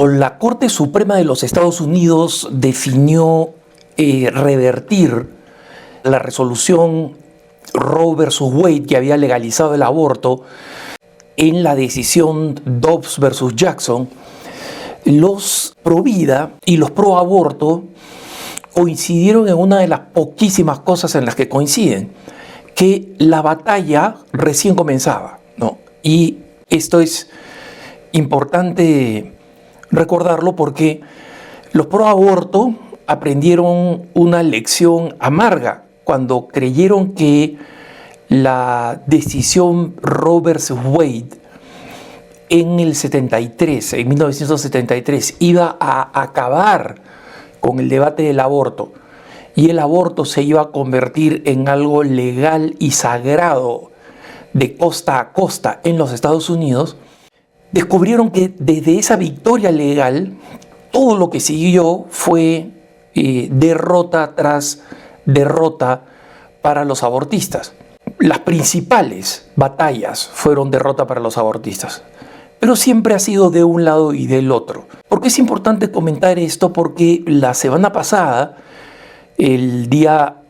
la Corte Suprema de los Estados Unidos definió revertir la resolución Roe versus Wade que había legalizado el aborto en la decisión Dobbs versus Jackson, los pro vida y los pro aborto coincidieron en una de las poquísimas cosas en las que coinciden, que la batalla recién comenzaba, ¿no? Y esto es importante recordarlo porque los pro aborto aprendieron una lección amarga cuando creyeron que la decisión Roe versus Wade en el 73, en 1973, iba a acabar con el debate del aborto y el aborto se iba a convertir en algo legal y sagrado de costa a costa en los Estados Unidos. Descubrieron que desde esa victoria legal todo lo que siguió fue derrota tras derrota para los abortistas. Las principales batallas fueron derrota para los abortistas, pero siempre ha sido de un lado y del otro. ¿Por qué es importante comentar esto? Porque la semana pasada, el día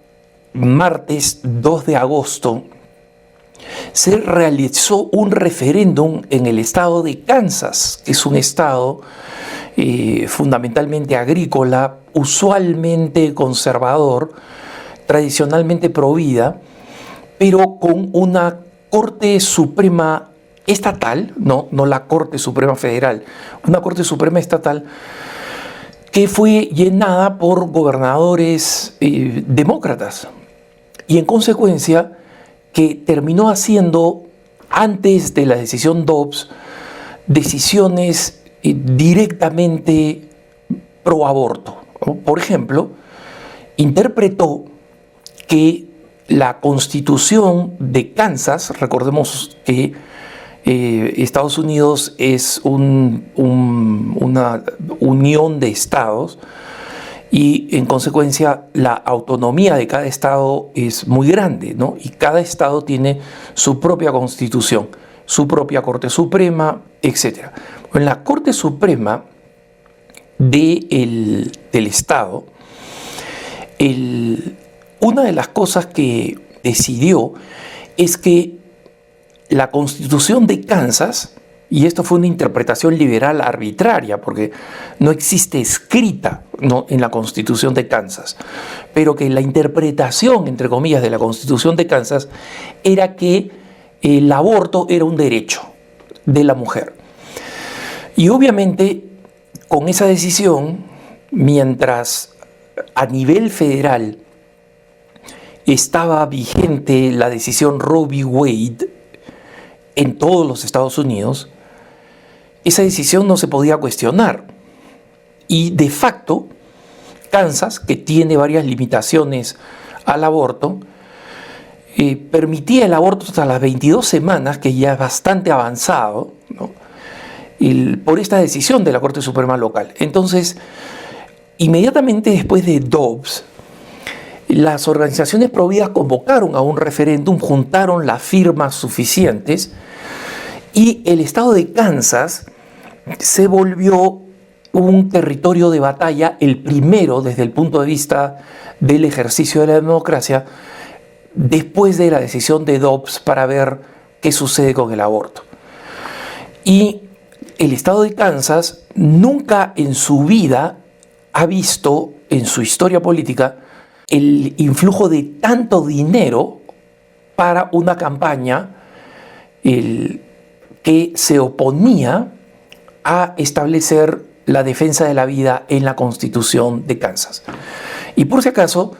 martes 2 de agosto, se realizó un referéndum en el estado de Kansas, que es un estado fundamentalmente agrícola, usualmente conservador, tradicionalmente pro vida, pero con una Corte Suprema estatal, no la Corte Suprema Federal, una Corte Suprema estatal que fue llenada por gobernadores demócratas y en consecuencia que terminó haciendo, antes de la decisión Dobbs, decisiones directamente pro aborto. Por ejemplo, interpretó que la Constitución de Kansas, recordemos que Estados Unidos es una unión de estados y en consecuencia la autonomía de cada estado es muy grande, ¿no? Y cada estado tiene su propia constitución, su propia Corte Suprema, etc. En la Corte Suprema del estado, una de las cosas que decidió es que la Constitución de Kansas, y esto fue una interpretación liberal arbitraria, porque no existe escrita, ¿no?, en la Constitución de Kansas, pero que la interpretación, entre comillas, de la Constitución de Kansas era que el aborto era un derecho de la mujer. Y obviamente, con esa decisión, mientras a nivel federal estaba vigente la decisión Roe v. Wade en todos los Estados Unidos, esa decisión no se podía cuestionar. Y de facto, Kansas, que tiene varias limitaciones al aborto, permitía el aborto hasta las 22 semanas, que ya es bastante avanzado, ¿no?, por esta decisión de la Corte Suprema local. Entonces, inmediatamente después de Dobbs, las organizaciones pro vida convocaron a un referéndum, juntaron las firmas suficientes y el estado de Kansas se volvió un territorio de batalla, el primero desde el punto de vista del ejercicio de la democracia, después de la decisión de Dobbs para ver qué sucede con el aborto. Y el estado de Kansas nunca en su vida ha visto en su historia política el influjo de tanto dinero para una campaña que se oponía a establecer la defensa de la vida en la Constitución de Kansas. Y por si acaso,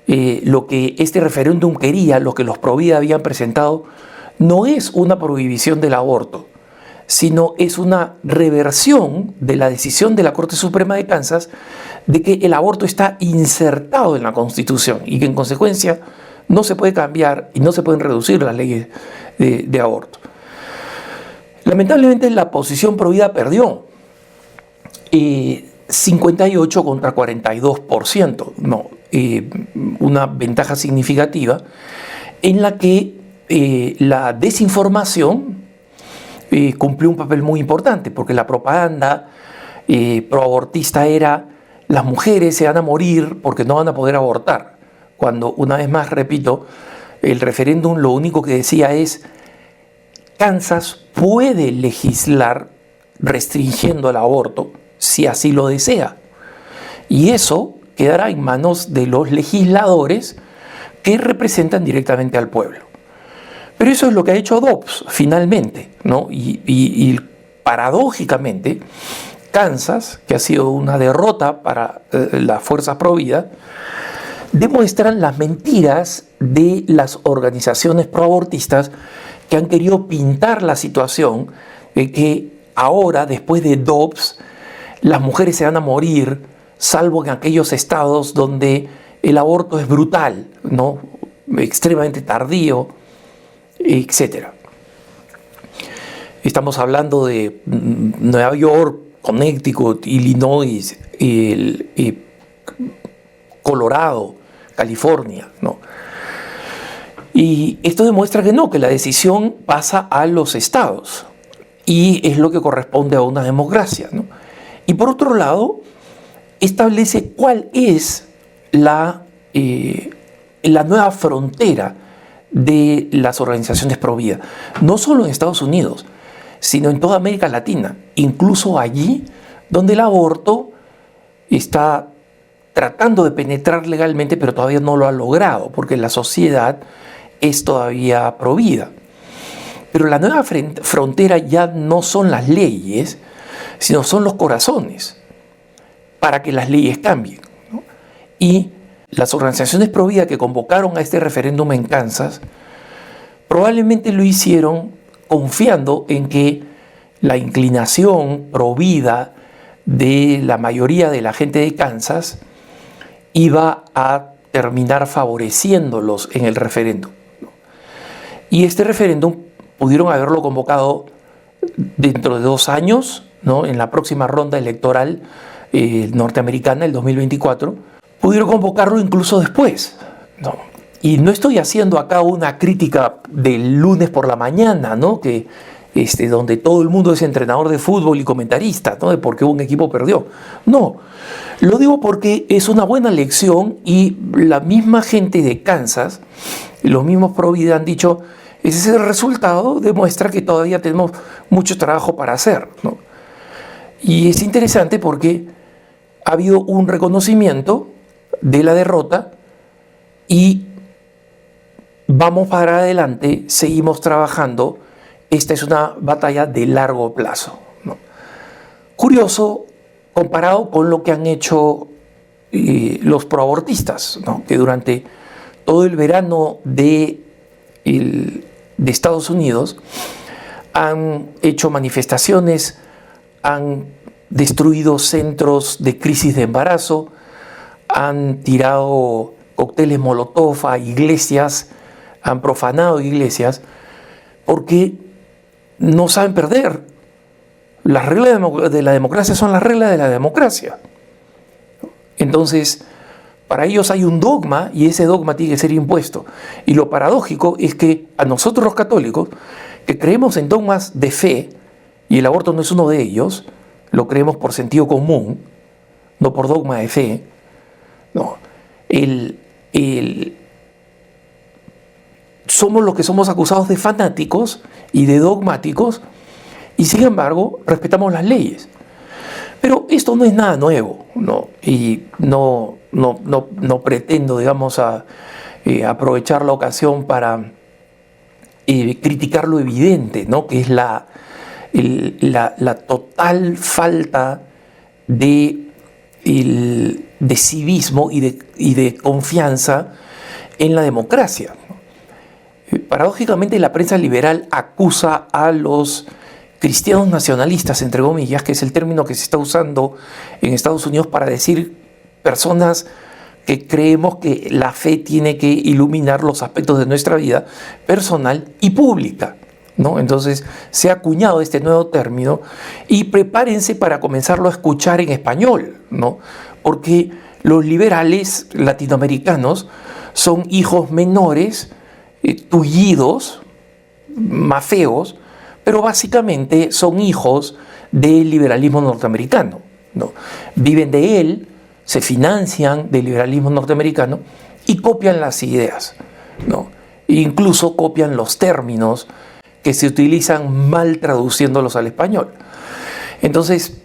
lo que este referéndum quería, lo que los pro vida habían presentado, no es una prohibición del aborto, sino es una reversión de la decisión de la Corte Suprema de Kansas de que el aborto está insertado en la Constitución y que en consecuencia no se puede cambiar y no se pueden reducir las leyes de aborto. Lamentablemente la posición pro vida perdió 58 contra 42%, no, una ventaja significativa en la que la desinformación cumplió un papel muy importante, porque la propaganda proabortista era: las mujeres se van a morir porque no van a poder abortar. Cuando, una vez más repito, el referéndum lo único que decía es: Kansas puede legislar restringiendo el aborto si así lo desea. Y eso quedará en manos de los legisladores que representan directamente al pueblo. Pero eso es lo que ha hecho Dobbs finalmente, ¿no? Y paradójicamente, Kansas, que ha sido una derrota para las fuerzas pro vida, demuestran las mentiras de las organizaciones proabortistas que han querido pintar la situación de que ahora, después de Dobbs, las mujeres se van a morir, salvo en aquellos estados donde el aborto es brutal, ¿no? Extremadamente tardío, etc. Estamos hablando de Nueva York, Connecticut, Illinois, Colorado, California, ¿no? Y esto demuestra que no, que la decisión pasa a los estados y es lo que corresponde a una democracia, ¿no? Y por otro lado, establece cuál es la nueva frontera de las organizaciones pro vida, no solo en Estados Unidos, sino en toda América Latina, incluso allí donde el aborto está tratando de penetrar legalmente, pero todavía no lo ha logrado, porque la sociedad es todavía pro vida. Pero la nueva frontera ya no son las leyes, sino son los corazones, para que las leyes cambien, ¿no? Y las organizaciones pro vida que convocaron a este referéndum en Kansas probablemente lo hicieron confiando en que la inclinación pro vida de la mayoría de la gente de Kansas iba a terminar favoreciéndolos en el referéndum. Y este referéndum pudieron haberlo convocado dentro de 2 años, ¿no? En la próxima ronda electoral norteamericana, el 2024, pudieron convocarlo incluso después, ¿no? Y no estoy haciendo acá una crítica del lunes por la mañana, ¿no? Donde todo el mundo es entrenador de fútbol y comentarista, ¿no? De por qué un equipo perdió. No, lo digo porque es una buena lección y la misma gente de Kansas, los mismos pro vida han dicho: ese resultado demuestra que todavía tenemos mucho trabajo para hacer, ¿no? Y es interesante porque ha habido un reconocimiento de la derrota y vamos para adelante, seguimos trabajando. Esta es una batalla de largo plazo, ¿no? Curioso comparado con lo que han hecho los proabortistas, ¿no? Que durante todo el verano de Estados Unidos han hecho manifestaciones, han destruido centros de crisis de embarazo, han tirado cócteles molotov a iglesias, han profanado iglesias, porque no saben perder. Las reglas de la democracia son las reglas de la democracia. Entonces, para ellos hay un dogma y ese dogma tiene que ser impuesto. Y lo paradójico es que a nosotros los católicos, que creemos en dogmas de fe, y el aborto no es uno de ellos, lo creemos por sentido común, no por dogma de fe, no, somos los que somos acusados de fanáticos y de dogmáticos, y sin embargo respetamos las leyes. Pero esto no es nada nuevo, ¿no? Y no pretendo, digamos, aprovechar la ocasión para criticar lo evidente, ¿no? Que es la total falta de civismo y de confianza en la democracia. Paradójicamente, la prensa liberal acusa a los cristianos nacionalistas, entre comillas, que es el término que se está usando en Estados Unidos para decir personas que creemos que la fe tiene que iluminar los aspectos de nuestra vida personal y pública, ¿no? Entonces se ha acuñado este nuevo término y prepárense para comenzarlo a escuchar en español, ¿no? Porque los liberales latinoamericanos son hijos menores, tullidos, mafeos, pero básicamente son hijos del liberalismo norteamericano, ¿no? Viven de él, se financian del liberalismo norteamericano y copian las ideas, ¿no? E incluso copian los términos que se utilizan mal traduciéndolos al español. Entonces,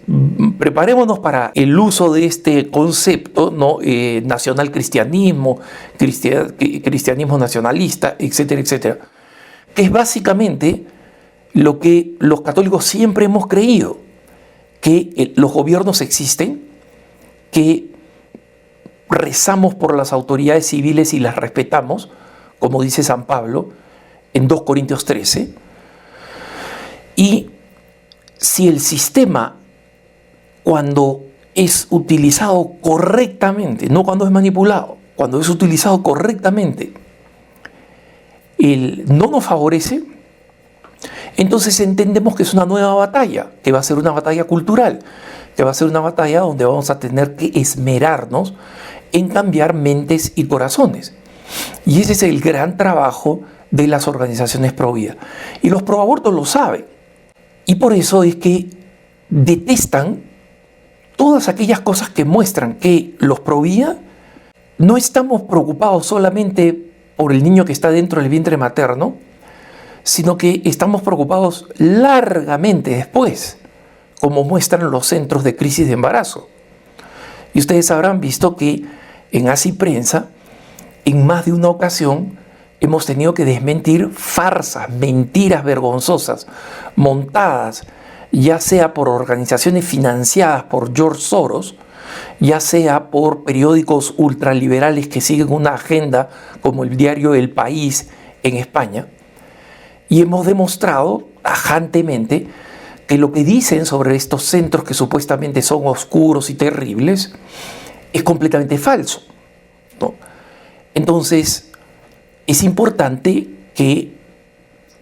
preparémonos para el uso de este concepto, ¿no? Nacional cristianismo, cristianismo nacionalista, etcétera, etcétera, que es básicamente lo que los católicos siempre hemos creído, que los gobiernos existen, que rezamos por las autoridades civiles y las respetamos, como dice San Pablo en 2 Corintios 13, y si el sistema, cuando es utilizado correctamente, no cuando es manipulado, cuando es utilizado correctamente, no nos favorece, entonces entendemos que es una nueva batalla, que va a ser una batalla cultural, que va a ser una batalla donde vamos a tener que esmerarnos en cambiar mentes y corazones. Y ese es el gran trabajo de las organizaciones pro vida. Y los pro abortos lo saben. Y por eso es que detestan todas aquellas cosas que muestran que los pro vida no estamos preocupados solamente por el niño que está dentro del vientre materno, sino que estamos preocupados largamente después, como muestran los centros de crisis de embarazo. Y ustedes habrán visto que en Así Prensa, en más de una ocasión, hemos tenido que desmentir farsas, mentiras vergonzosas, montadas, ya sea por organizaciones financiadas por George Soros, ya sea por periódicos ultraliberales que siguen una agenda como el diario El País en España, y hemos demostrado tajantemente que lo que dicen sobre estos centros que supuestamente son oscuros y terribles es completamente falso, ¿no? Entonces, es importante que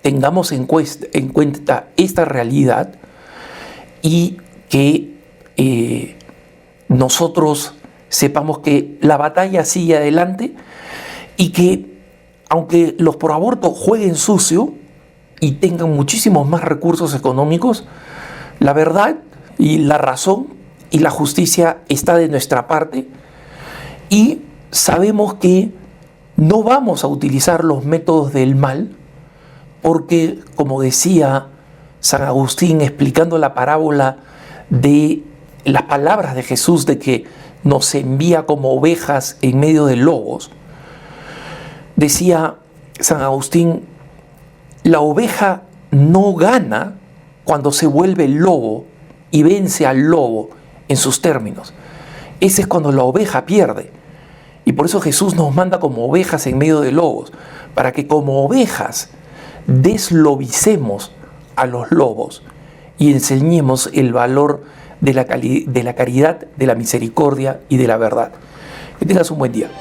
tengamos en cuenta esta realidad y que nosotros sepamos que la batalla sigue adelante y que aunque los pro aborto jueguen sucio y tengan muchísimos más recursos económicos, la verdad y la razón y la justicia está de nuestra parte y sabemos que no vamos a utilizar los métodos del mal porque, como decía San Agustín explicando la parábola de las palabras de Jesús de que nos envía como ovejas en medio de lobos, decía San Agustín, la oveja no gana cuando se vuelve lobo y vence al lobo en sus términos. Ese es cuando la oveja pierde. Y por eso Jesús nos manda como ovejas en medio de lobos, para que como ovejas deslobicemos a los lobos y enseñemos el valor de la caridad, de la misericordia y de la verdad. Que tengas un buen día.